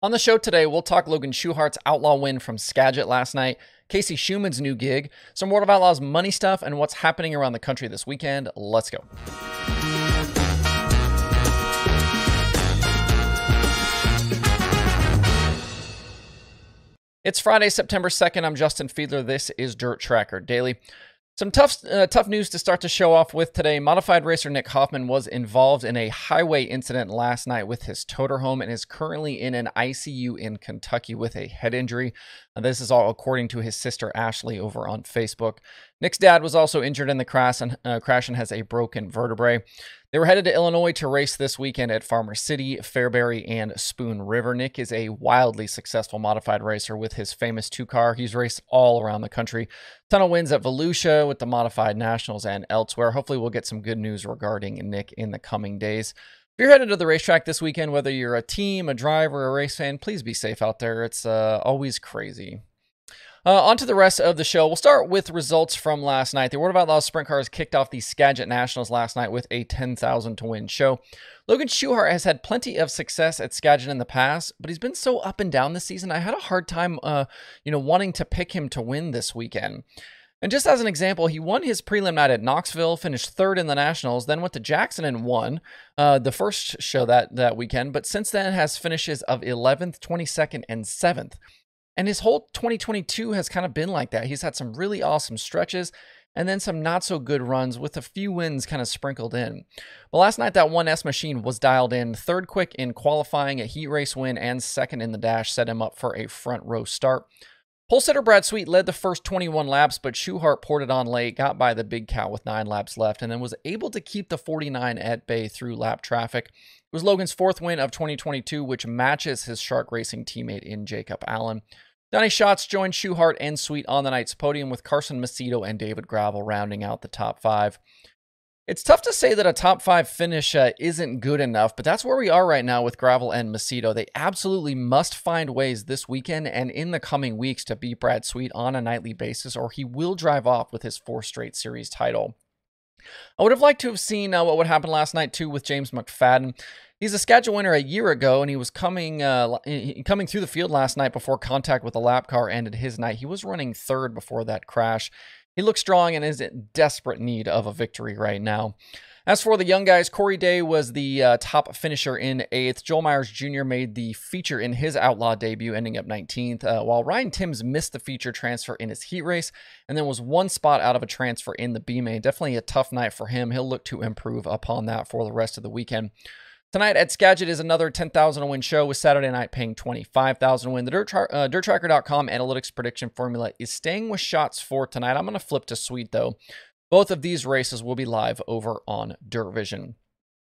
On the show today, we'll talk Logan Shoehart's Outlaw win from Skagit last night, Casey Schumann's new gig, some World of Outlaws money stuff, and what's happening around the country this weekend. Let's go. It's Friday, September 2nd. I'm Justin Fiedler. This is Dirt Tracker Daily. Some tough news to start to show off with today. Modified racer Nick Hoffman was involved in a highway incident last night with his toter home and is currently in an ICU in Kentucky with a head injury. This is all according to his sister Ashley over on Facebook. Nick's dad was also injured in the crash and has a broken vertebrae. They were headed to Illinois to race this weekend at Farmer City, Fairbury, and Spoon River. Nick is a wildly successful modified racer with his famous two-car. He's raced all around the country. Ton of wins at Volusia with the Modified Nationals and elsewhere. Hopefully we'll get some good news regarding Nick in the coming days. If you're headed to the racetrack this weekend, whether you're a team, a driver, or a race fan, please be safe out there. It's always crazy. On to the rest of the show. We'll start with results from last night. The World of Outlaws Sprint Cars kicked off the Skagit Nationals last night with a 10,000 to win show. Logan Shoehart has had plenty of success at Skagit in the past, but he's been so up and down this season. I had a hard time, wanting to pick him to win this weekend. And just as an example, he won his prelim night at Knoxville, finished third in the Nationals, then went to Jackson and won the first show that weekend, but since then has finishes of 11th, 22nd, and 7th. And his whole 2022 has kind of been like that. He's had some really awesome stretches and then some not so good runs with a few wins kind of sprinkled in. But last night, that 1S machine was dialed in. Third quick in qualifying, a heat race win, and second in the dash set him up for a front row start. Pole sitter Brad Sweet led the first 21 laps, but Shoehart poured it on late, got by the big cow with 9 laps left, and then was able to keep the 49 at bay through lap traffic. It was Logan's fourth win of 2022, which matches his Shark Racing teammate in Jacob Allen. Donnie Schatz joined Shoehart and Sweet on the night's podium, with Carson Macedo and David Gravel rounding out the top 5. It's tough to say that a top 5 finish isn't good enough, but that's where we are right now with Gravel and Macedo. They absolutely must find ways this weekend and in the coming weeks to beat Brad Sweet on a nightly basis, or he will drive off with his 4th straight series title. I would have liked to have seen what would happen last night, too, with James McFadden. He's a Skagit winner a year ago, and he was coming through the field last night before contact with the lap car ended his night. He was running third before that crash. He looks strong and is in desperate need of a victory right now. As for the young guys, Corey Day was the top finisher in 8th. Joel Myers Jr. made the feature in his Outlaw debut, ending up 19th, while Ryan Timms missed the feature transfer in his heat race and then was one spot out of a transfer in the B-main. Definitely a tough night for him. He'll look to improve upon that for the rest of the weekend. Tonight at Skagit is another 10,000 to win show, with Saturday night paying 25,000 to win. The DirtTracker.com analytics prediction formula is staying with Schatz for tonight. I'm going to flip to Sweet, though. Both of these races will be live over on Dirt Vision.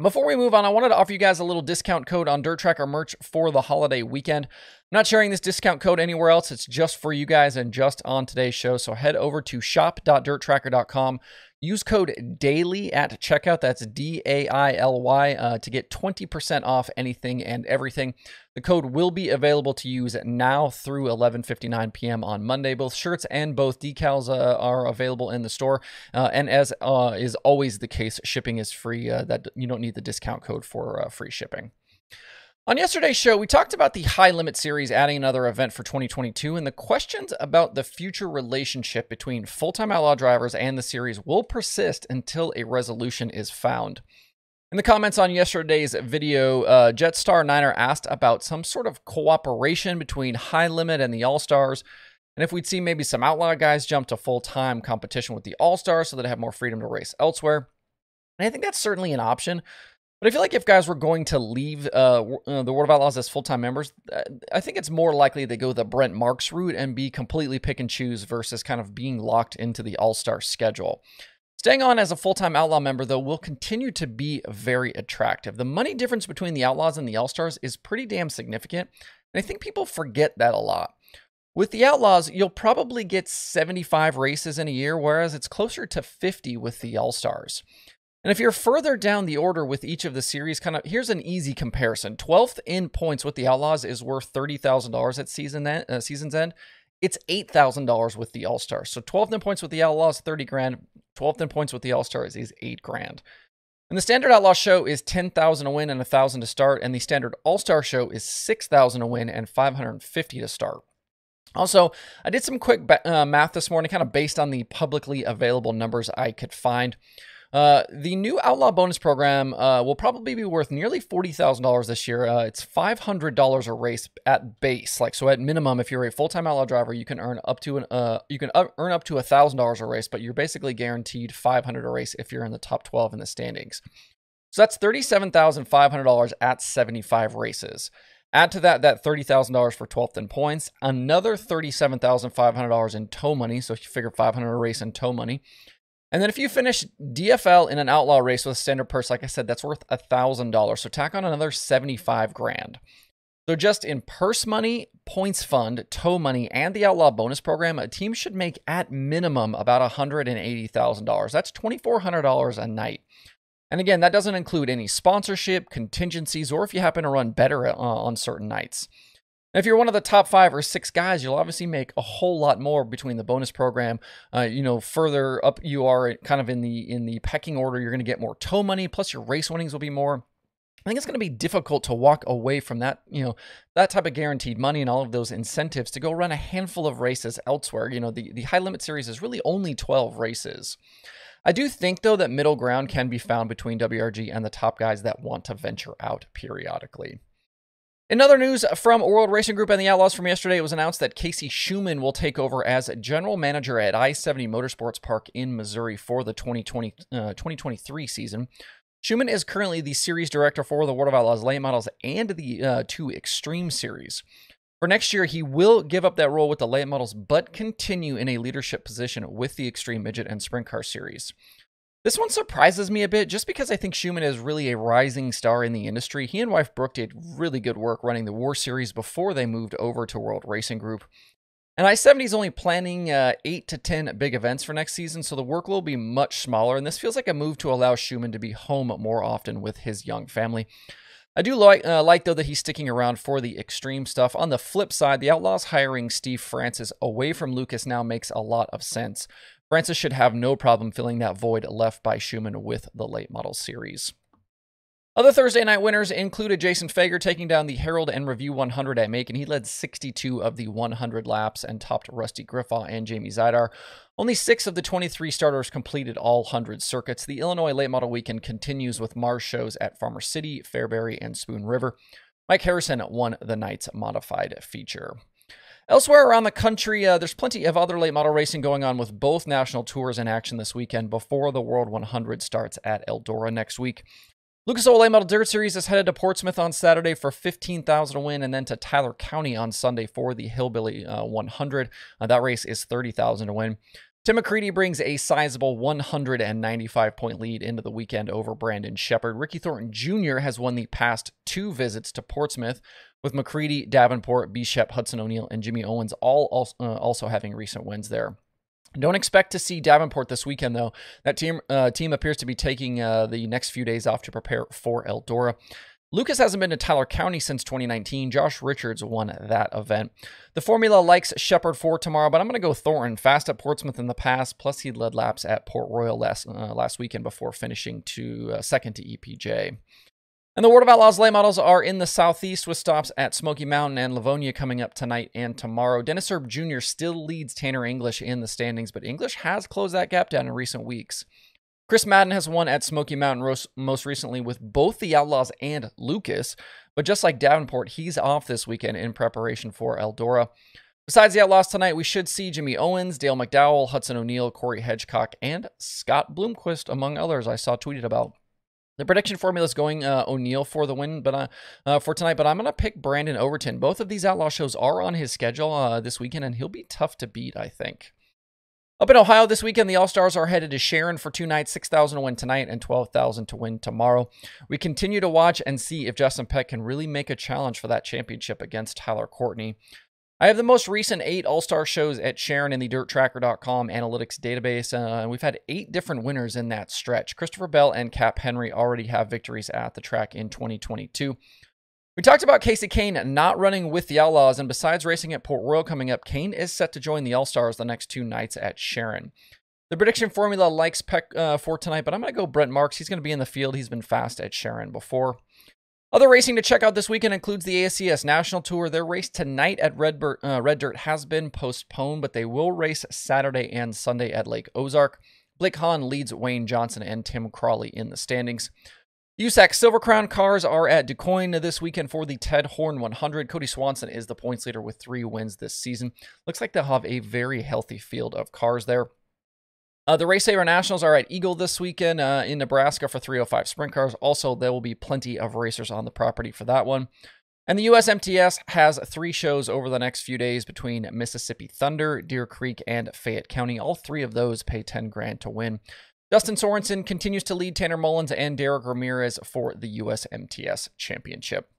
Before we move on, I wanted to offer you guys a little discount code on Dirt Tracker merch for the holiday weekend. I'm not sharing this discount code anywhere else. It's just for you guys and just on today's show. So head over to shop.dirttracker.com. Use code DAILY at checkout. That's DAILY to get 20% off anything and everything. The code will be available to use now through 11:59 p.m. on Monday. Both shirts and both decals are available in the store. And as is always the case, shipping is free. That you don't need the discount code for free shipping. On yesterday's show, we talked about the High Limit Series adding another event for 2022, and the questions about the future relationship between full-time Outlaw drivers and the series will persist until a resolution is found. In the comments on yesterday's video, Jetstar Niner asked about some sort of cooperation between High Limit and the AllStars, and if we'd see maybe some Outlaw guys jump to full-time competition with the AllStars so that they have more freedom to race elsewhere. And I think that's certainly an option. But I feel like if guys were going to leave the World of Outlaws as full-time members, I think it's more likely they go the Brent Marks route and be completely pick and choose versus kind of being locked into the All-Star schedule. Staying on as a full-time Outlaw member, though, will continue to be very attractive. The money difference between the Outlaws and the All-Stars is pretty damn significant, and I think people forget that a lot. With the Outlaws, you'll probably get 75 races in a year, whereas it's closer to 50 with the All-Stars. And if you're further down the order with each of the series, here's an easy comparison. 12th in points with the Outlaws is worth $30,000 at season's end. It's $8,000 with the All-Stars. So 12th in points with the Outlaws, 30 grand. 12th in points with the All-Stars is 8 grand. And the standard Outlaw show is $10,000 to win and $1,000 to start, and the standard All-Star show is $6,000 to win and $550 to start. Also, I did some quick math this morning, kind of based on the publicly available numbers I could find. The new Outlaw bonus program will probably be worth nearly $40,000 this year. It's $500 a race at base. So at minimum, if you're a full-time Outlaw driver, you can earn up to earn up to $1,000 a race, but you're basically guaranteed $500 a race if you're in the top 12 in the standings. So that's $37,500 at 75 races. Add to that $30,000 for 12th in points, another $37,500 in tow money. So if you figure $500 a race in tow money. And then if you finish DFL in an Outlaw race with a standard purse, like I said, that's worth $1,000. So tack on another 75 grand. So just in purse money, points fund, tow money, and the Outlaw bonus program, a team should make at minimum about $180,000. That's $2,400 a night. And again, that doesn't include any sponsorship, contingencies, or if you happen to run better on certain nights. Now, if you're one of the top 5 or 6 guys, you'll obviously make a whole lot more between the bonus program. Further up you are kind of in the pecking order, you're going to get more tow money, plus your race winnings will be more. I think it's going to be difficult to walk away from that, that type of guaranteed money and all of those incentives to go run a handful of races elsewhere. The high limit series is really only 12 races. I do think, though, that middle ground can be found between WRG and the top guys that want to venture out periodically. In other news from World Racing Group and the Outlaws from yesterday, it was announced that Casey Schumann will take over as general manager at I-70 Motorsports Park in Missouri for the 2023 season. Schumann is currently the series director for the World of Outlaws late models and the 2 Extreme series. For next year, he will give up that role with the late models, but continue in a leadership position with the Extreme Midget and Sprint Car series. This one surprises me a bit, just because I think Schumann is really a rising star in the industry. He and wife Brooke did really good work running the War Series before they moved over to World Racing Group. And I-70 is only planning 8 to 10 big events for next season, so the work will be much smaller, and this feels like a move to allow Schumann to be home more often with his young family. I do like, though, that he's sticking around for the extreme stuff. On the flip side, the Outlaws hiring Steve Francis away from Lucas now makes a lot of sense. Francis should have no problem filling that void left by Schumann with the late model series. Other Thursday night winners included Jason Fager taking down the Herald and Review 100 at Macon. He led 62 of the 100 laps and topped Rusty Griffaw and Jamie Zidar. Only 6 of the 23 starters completed all 100 circuits. The Illinois Late Model Weekend continues with Mars shows at Farmer City, Fairbury, and Spoon River. Mike Harrison won the night's modified feature. Elsewhere around the country, there's plenty of other late model racing going on with both national tours in action this weekend before the World 100 starts at Eldora next week. Lucas Oil Late Model Dirt Series is headed to Portsmouth on Saturday for $15,000 to win, and then to Tyler County on Sunday for the Hillbilly 100. That race is $30,000 to win. Tim McCready brings a sizable 195-point lead into the weekend over Brandon Shepard. Ricky Thornton Jr. has won the past 2 visits to Portsmouth, with McCready, Davenport, Bishop, Hudson O'Neill, and Jimmy Owens all also having recent wins there. Don't expect to see Davenport this weekend, though. That team appears to be taking the next few days off to prepare for Eldora. Lucas hasn't been to Tyler County since 2019. Josh Richards won that event. The formula likes Shepard for tomorrow, but I'm going to go Thornton. Fast at Portsmouth in the past, plus he led laps at Port Royal last weekend before finishing second to EPJ. And the World of Outlaws late models are in the southeast with stops at Smoky Mountain and Livonia coming up tonight and tomorrow. Dennis Erb Jr. still leads Tanner English in the standings, but English has closed that gap down in recent weeks. Chris Madden has won at Smoky Mountain most recently with both the Outlaws and Lucas, but just like Davenport, he's off this weekend in preparation for Eldora. Besides the Outlaws tonight, we should see Jimmy Owens, Dale McDowell, Hudson O'Neill, Corey Hedgecock, and Scott Bloomquist, among others I saw tweeted about. The prediction formula is going O'Neill for the win for tonight, but I'm going to pick Brandon Overton. Both of these Outlaw shows are on his schedule this weekend, and he'll be tough to beat, I think. Up in Ohio this weekend, the AllStars are headed to Sharon for 2 nights, $6,000 to win tonight and $12,000 to win tomorrow. We continue to watch and see if Justin Peck can really make a challenge for that championship against Tyler Courtney. I have the most recent 8 All-Star shows at Sharon in the DirtTracker.com analytics database, and we've had 8 different winners in that stretch. Christopher Bell and Cap Henry already have victories at the track in 2022. We talked about Casey Kane not running with the Outlaws, and besides racing at Port Royal coming up, Kane is set to join the All-Stars the next 2 nights at Sharon. The prediction formula likes Peck for tonight, but I'm going to go Brent Marks. He's going to be in the field. He's been fast at Sharon before. Other racing to check out this weekend includes the ASCS National Tour. Their race tonight at Red Dirt has been postponed, but they will race Saturday and Sunday at Lake Ozark. Blake Hahn leads Wayne Johnson and Tim Crawley in the standings. USAC Silver Crown cars are at DuQuoin this weekend for the Ted Horn 100. Cody Swanson is the points leader with 3 wins this season. Looks like they'll have a very healthy field of cars there. The Race Saver Nationals are at Eagle this weekend in Nebraska for 305 sprint cars. Also, there will be plenty of racers on the property for that one. And the USMTS has 3 shows over the next few days between Mississippi Thunder, Deer Creek, and Fayette County. All 3 of those pay $10,000 to win. Dustin Sorensen continues to lead Tanner Mullins and Derek Ramirez for the USMTS Championship.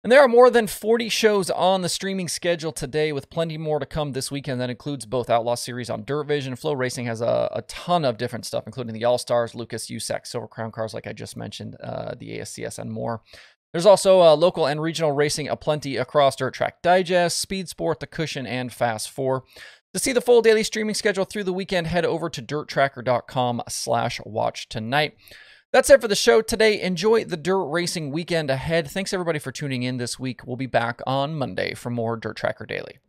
And there are more than 40 shows on the streaming schedule today, with plenty more to come this weekend. That includes both Outlaw Series on Dirt Vision. Flow Racing has a ton of different stuff, including the AllStars, Lucas, USAC, Silver Crown cars, like I just mentioned, the ASCS, and more. There's also local and regional racing aplenty across Dirt Track Digest, Speed Sport, The Cushion, and Fast 4. To see the full daily streaming schedule through the weekend, head over to dirttracker.com/watch tonight. That's it for the show today. Enjoy the dirt racing weekend ahead. Thanks everybody for tuning in this week. We'll be back on Monday for more Dirt Tracker Daily.